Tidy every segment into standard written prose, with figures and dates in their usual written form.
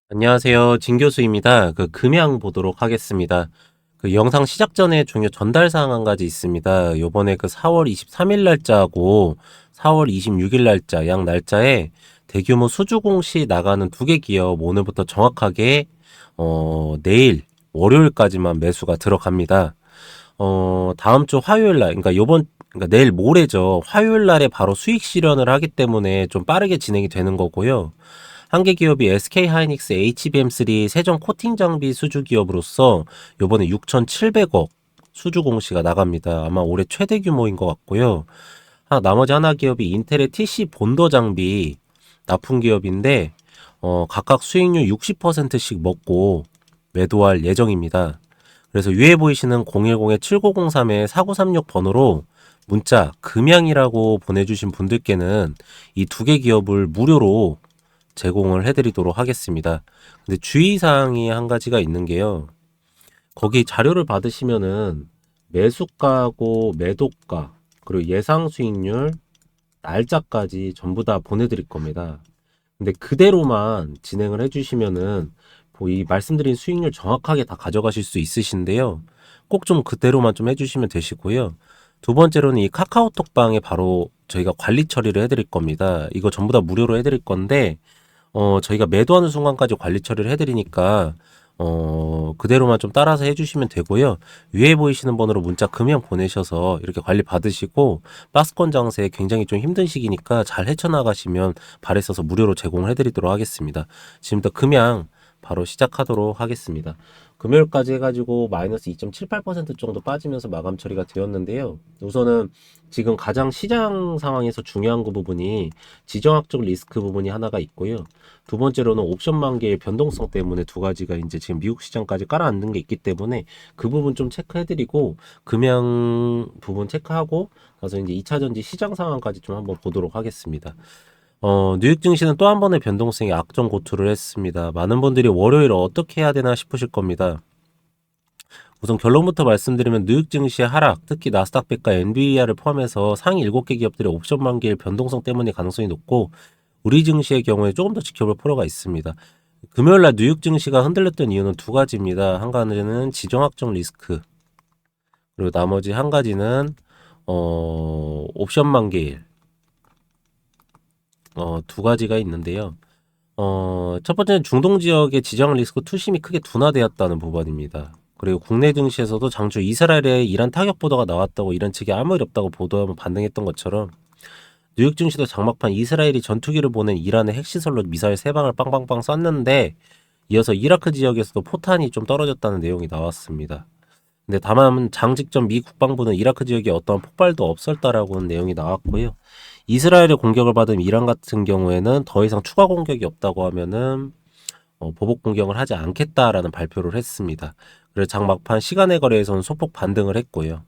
안녕하세요. 진 교수입니다. 금양 보도록 하겠습니다. 영상 시작 전에 중요 전달 사항 한 가지 있습니다. 요번에 4월 23일 날짜하고 4월 26일 날짜, 양 날짜에 대규모 수주 공시 나가는 두 개 기업 오늘부터 정확하게, 내일, 월요일까지만 매수가 들어갑니다. 다음 주 화요일 날, 그러니까 내일 모레죠. 화요일 날에 바로 수익 실현을 하기 때문에 좀 빠르게 진행이 되는 거고요. 한 개 기업이 SK하이닉스 HBM3 세정 코팅 장비 수주 기업으로서 요번에 6,700억 수주 공시가 나갑니다. 아마 올해 최대 규모인 것 같고요. 나머지 하나 기업이 인텔의 TC 본더 장비 납품 기업인데, 각각 수익률 60%씩 먹고 매도할 예정입니다. 그래서 위에 보이시는 010-7903-4936 번호로 문자 금양이라고 보내주신 분들께는 이 두 개 기업을 무료로 제공을 해드리도록 하겠습니다. 근데 주의사항이 한 가지가 있는 게요. 거기 자료를 받으시면은 매수가하고 매도가, 그리고 예상 수익률, 날짜까지 전부 다 보내드릴 겁니다. 근데 그대로만 진행을 해주시면은 이 말씀드린 수익률 정확하게 다 가져가실 수 있으신데요. 꼭 좀 그대로만 좀 해주시면 되시고요. 두 번째로는 이 카카오톡방에 바로 저희가 관리 처리를 해드릴 겁니다. 이거 전부 다 무료로 해드릴 건데, 저희가 매도하는 순간까지 관리 처리를 해드리니까, 그대로만 좀 따라서 해주시면 되고요. 위에 보이시는 번호로 문자 금형 보내셔서 이렇게 관리 받으시고, 박스권 장세 굉장히 좀 힘든 시기니까 잘 헤쳐나가시면 발에 써서 무료로 제공을 해드리도록 하겠습니다. 지금부터 금양 바로 시작하도록 하겠습니다. 금요일까지 해가지고 마이너스 2.78% 정도 빠지면서 마감 처리가 되었는데요. 우선은 지금 가장 시장 상황에서 중요한 그 부분이 지정학적 리스크 부분이 하나가 있고요. 두 번째로는 옵션 만기의 변동성 때문에 두 가지가 이제 지금 미국 시장까지 깔아앉는 게 있기 때문에 그 부분 좀 체크해드리고 금양 부분 체크하고 나서 이제 2차 전지 시장 상황까지 좀 한번 보도록 하겠습니다. 뉴욕 증시는 또 한 번의 변동성이 악정 고투를 했습니다. 많은 분들이 월요일 어떻게 해야 되나 싶으실 겁니다. 우선 결론부터 말씀드리면 뉴욕 증시의 하락, 특히 나스닥100과 엔비디아를 포함해서 상위 7개 기업들의 옵션 만기일 변동성 때문에 가능성이 높고, 우리 증시의 경우에 조금 더 지켜볼 필요가 있습니다. 금요일날 뉴욕 증시가 흔들렸던 이유는 두 가지입니다. 한 가지는 지정학적 리스크, 그리고 나머지 한 가지는 옵션 만기일, 두 가지가 있는데요. 첫 번째는 중동 지역의 지정 리스크 투심이 크게 둔화되었다는 부분입니다. 그리고 국내 증시에서도 장주 이스라엘에 이란 타격 보도가 나왔다고 이란 측이 아무 일 없다고 보도하면 반등했던 것처럼, 뉴욕 증시도 장막판 이스라엘이 전투기를 보낸 이란의 핵시설로 미사일 3방을 빵빵빵 쐈는데, 이어서 이라크 지역에서도 포탄이 좀 떨어졌다는 내용이 나왔습니다. 근데 다만 장 직전 미 국방부는 이라크 지역에 어떠한 폭발도 없었다라고는 내용이 나왔고요. 이스라엘의 공격을 받은 이란 같은 경우에는 더 이상 추가 공격이 없다고 하면은 보복 공격을 하지 않겠다라는 발표를 했습니다. 그래서 장막판 시간의 거래에서는 소폭 반등을 했고요.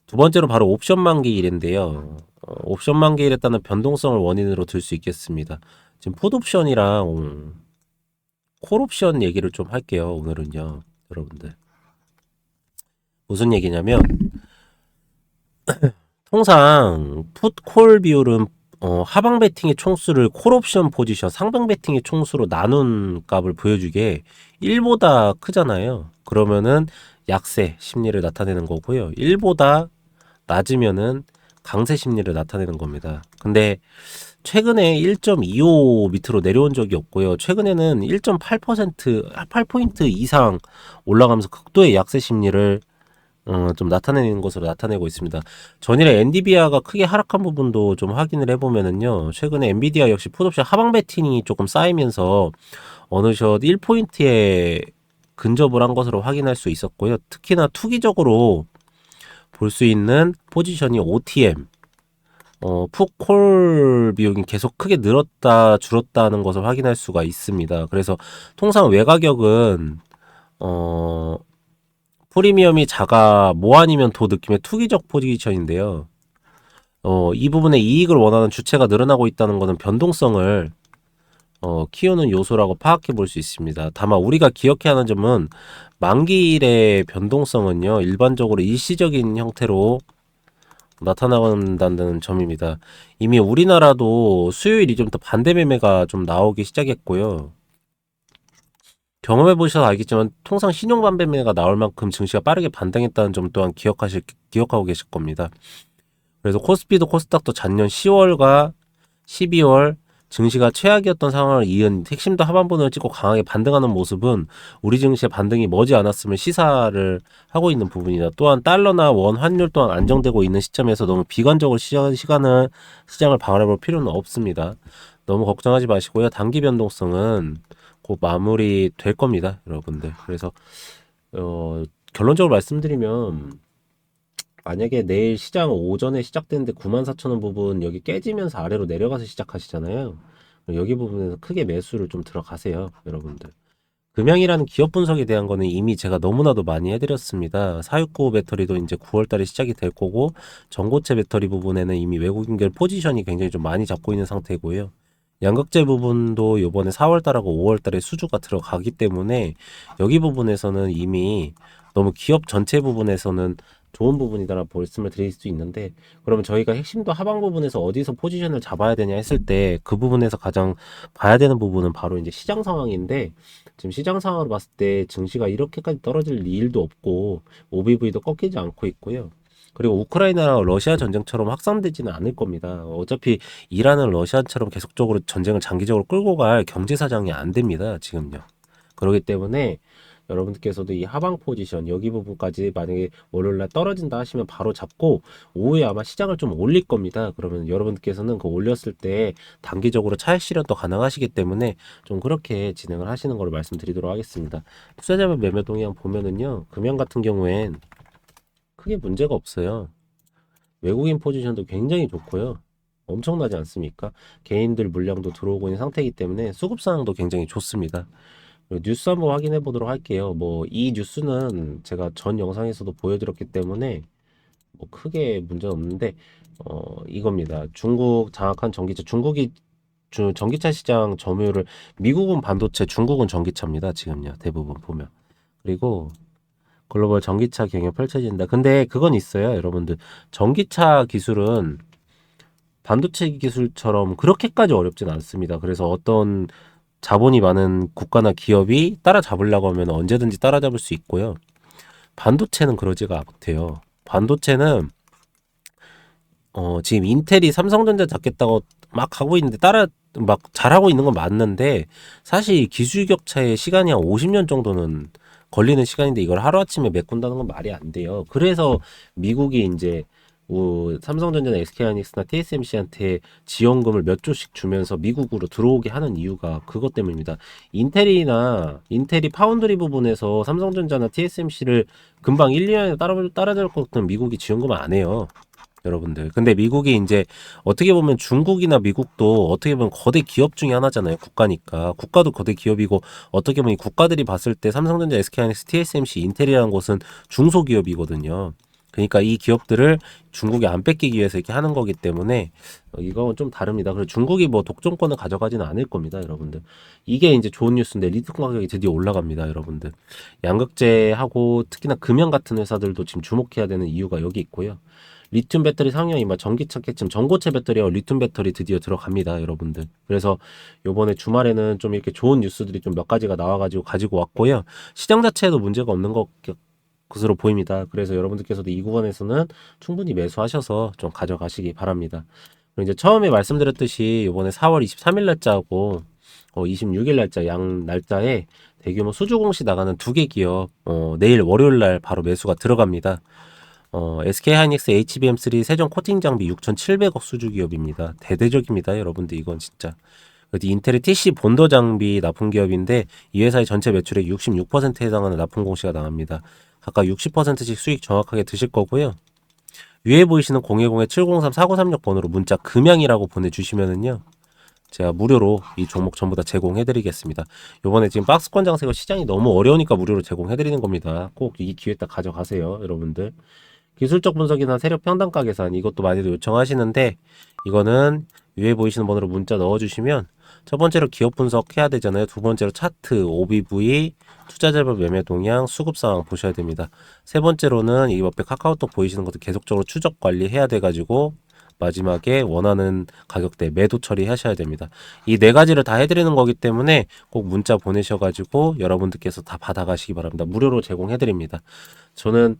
두 번째로 바로 옵션 만기일인데요. 옵션 만기일에 따른 변동성을 원인으로 들 수 있겠습니다. 지금 풋옵션이랑 콜옵션 얘기를 좀 할게요. 오늘은요, 여러분들. 무슨 얘기냐면, 통상 풋콜 비율은 하방 베팅의 총수를 콜옵션 포지션, 상방 베팅의 총수로 나눈 값을 보여주게 1보다 크잖아요. 그러면은 약세 심리를 나타내는 거고요. 1보다 낮으면은 강세 심리를 나타내는 겁니다. 근데 최근에 1.25 밑으로 내려온 적이 없고요. 최근에는 1.8%, 8포인트 이상 올라가면서 극도의 약세 심리를 좀 나타내는 것으로 나타내고 있습니다. 전일에 엔비디아가 크게 하락한 부분도 좀 확인을 해보면은요. 최근에 엔비디아 역시 풋옵션 하방 베팅이 조금 쌓이면서 어느덧 1포인트에 근접을 한 것으로 확인할 수 있었고요. 특히나 투기적으로 볼 수 있는 포지션이 OTM, 풋콜 비용이 계속 크게 늘었다 줄었다는 것을 확인할 수가 있습니다. 그래서 통상 외가격은 프리미엄이 작아 뭐 아니면 도 느낌의 투기적 포지션인데요. 이 부분에 이익을 원하는 주체가 늘어나고 있다는 것은 변동성을 키우는 요소라고 파악해 볼 수 있습니다. 다만 우리가 기억해야 하는 점은 만기일의 변동성은요, 일반적으로 일시적인 형태로 나타나간다는 점입니다. 이미 우리나라도 수요일 이전부터 반대 매매가 좀 나오기 시작했고요. 경험해 보셔서 알겠지만 통상 신용 반배매가 나올 만큼 증시가 빠르게 반등했다는 점 또한 기억하고 계실 겁니다. 그래서 코스피도 코스닥도 작년 10월과 12월 증시가 최악이었던 상황을 이은 핵심도 하반번을 찍고 강하게 반등하는 모습은 우리 증시의 반등이 머지않았음을 시사를 하고 있는 부분이다. 또한 달러나 원 환율 또한 안정되고 있는 시점에서 너무 비관적으로 시장을 바라볼 필요는 없습니다. 너무 걱정하지 마시고요. 단기 변동성은 곧 마무리 될 겁니다, 여러분들. 그래서 결론적으로 말씀드리면 만약에 내일 시장 오전에 시작되는데 94,000원 부분 여기 깨지면서 아래로 내려가서 시작하시잖아요. 여기 부분에서 크게 매수를 좀 들어가세요, 여러분들. 금양이라는 기업 분석에 대한 거는 이미 제가 너무나도 많이 해드렸습니다. 469 배터리도 이제 9월달에 시작이 될 거고, 전고체 배터리 부분에는 이미 외국인들 포지션이 굉장히 좀 많이 잡고 있는 상태고요. 양극재 부분도 이번에 4월달하고 5월달에 수주가 들어가기 때문에 여기 부분에서는 이미 너무 기업 전체 부분에서는 좋은 부분이다라고 말씀을 드릴 수 있는데, 그러면 저희가 핵심도 하방 부분에서 어디서 포지션을 잡아야 되냐 했을 때 그 부분에서 가장 봐야 되는 부분은 바로 이제 시장 상황인데, 지금 시장 상황으로 봤을 때 증시가 이렇게까지 떨어질 일도 없고 OBV도 꺾이지 않고 있고요. 그리고 우크라이나랑 러시아 전쟁처럼 확산되지는 않을 겁니다. 어차피 이란은 러시아처럼 계속적으로 전쟁을 장기적으로 끌고 갈 경제 사정이 안 됩니다. 지금요. 그렇기 때문에 여러분들께서도 이 하방 포지션 여기 부분까지 만약에 월요일날 떨어진다 하시면 바로 잡고 오후에 아마 시장을 좀 올릴 겁니다. 그러면 여러분들께서는 그 올렸을 때 단기적으로 차익 실현도 가능하시기 때문에 좀 그렇게 진행을 하시는 걸로 말씀드리도록 하겠습니다. 투자자별 매매 동향 보면은요, 금연 같은 경우엔 크게 문제가 없어요. 외국인 포지션도 굉장히 좋고요. 엄청나지 않습니까? 개인들 물량도 들어오고 있는 상태이기 때문에 수급 상황도 굉장히 좋습니다. 뉴스 한번 확인해 보도록 할게요. 뭐 이 뉴스는 제가 전 영상에서도 보여드렸기 때문에 뭐 크게 문제는 없는데 이겁니다. 중국 장악한 전기차, 중국이 전기차 시장 점유율을, 미국은 반도체, 중국은 전기차입니다. 지금요, 대부분 보면. 그리고 글로벌 전기차 경영 펼쳐진다. 근데 그건 있어요, 여러분들. 전기차 기술은 반도체 기술처럼 그렇게까지 어렵진 않습니다. 그래서 어떤 자본이 많은 국가나 기업이 따라잡으려고 하면 언제든지 따라잡을 수 있고요. 반도체는 그러지가 않대요. 반도체는 지금 인텔이 삼성전자 잡겠다고 막 하고 있는데 막 잘하고 있는 건 맞는데, 사실 기술 격차의 시간이 한 50년 정도는 걸리는 시간인데 이걸 하루아침에 메꾼다는 건 말이 안 돼요. 그래서 미국이 이제 삼성전자나 SK하이닉스나 TSMC한테 지원금을 몇 조씩 주면서 미국으로 들어오게 하는 이유가 그것 때문입니다. 인텔이 파운드리 부분에서 삼성전자나 TSMC를 금방 1, 2년에 따라잡을 것 같으면 미국이 지원금을 안 해요, 여러분들. 근데 미국이 이제 어떻게 보면 중국이나 미국도 어떻게 보면 거대 기업 중에 하나잖아요. 국가니까. 국가도 거대 기업이고, 어떻게 보면 이 국가들이 봤을 때 삼성전자, SK하이닉스, TSMC, 인텔이라는 곳은 중소기업이거든요. 그러니까 이 기업들을 중국에 안 뺏기기 위해서 이렇게 하는 거기 때문에 이건 좀 다릅니다. 그리고 중국이 뭐 독점권을 가져가지는 않을 겁니다, 여러분들. 이게 이제 좋은 뉴스인데 리튬 가격이 드디어 올라갑니다, 여러분들. 양극재하고 특히나 금연 같은 회사들도 지금 주목해야 되는 이유가 여기 있고요. 리튬 배터리 상용이 막 전기차겠지만 전고체 배터리와 리튬 배터리 드디어 들어갑니다, 여러분들. 그래서 요번에 주말에는 좀 이렇게 좋은 뉴스들이 좀 몇 가지가 나와가지고 가지고 왔고요. 시장 자체에도 문제가 없는 것으로 보입니다. 그래서 여러분들께서도 이 구간에서는 충분히 매수하셔서 좀 가져가시기 바랍니다. 그리고 이제 처음에 말씀드렸듯이 이번에 4월 23일 날짜하고 26일 날짜 양 날짜에 대규모 수주 공시 나가는 두 개 기업 내일 월요일 날 바로 매수가 들어갑니다. SK하이닉스 HBM3 세정 코팅 장비 6,700억 수주 기업입니다. 대대적입니다, 여러분들. 이건 진짜. 인텔의 TC 본더 장비 납품 기업인데 이 회사의 전체 매출의 66%에 해당하는 납품 공시가 나갑니다. 각각 60%씩 수익 정확하게 드실 거고요. 위에 보이시는 010-703-4936 번호로 문자 금양이라고 보내주시면은요, 제가 무료로 이 종목 전부 다 제공해드리겠습니다. 요번에 지금 박스권 장세가 시장이 너무 어려우니까 무료로 제공해드리는 겁니다. 꼭 이 기회 딱 가져가세요, 여러분들. 기술적 분석이나 세력 평단가 계산, 이것도 많이들 요청하시는데 이거는 위에 보이시는 번호로 문자 넣어주시면 첫 번째로 기업 분석해야 되잖아요. 두 번째로 차트, OBV, 투자자별 매매 동향, 수급 상황 보셔야 됩니다. 세 번째로는 이 옆에 카카오톡 보이시는 것도 계속적으로 추적 관리해야 돼가지고 마지막에 원하는 가격대 매도 처리하셔야 됩니다. 이 네 가지를 다 해드리는 거기 때문에 꼭 문자 보내셔가지고 여러분들께서 다 받아가시기 바랍니다. 무료로 제공해드립니다. 저는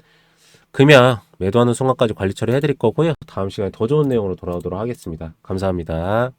금양 매도하는 순간까지 관리 처리 해드릴 거고요. 다음 시간에 더 좋은 내용으로 돌아오도록 하겠습니다. 감사합니다.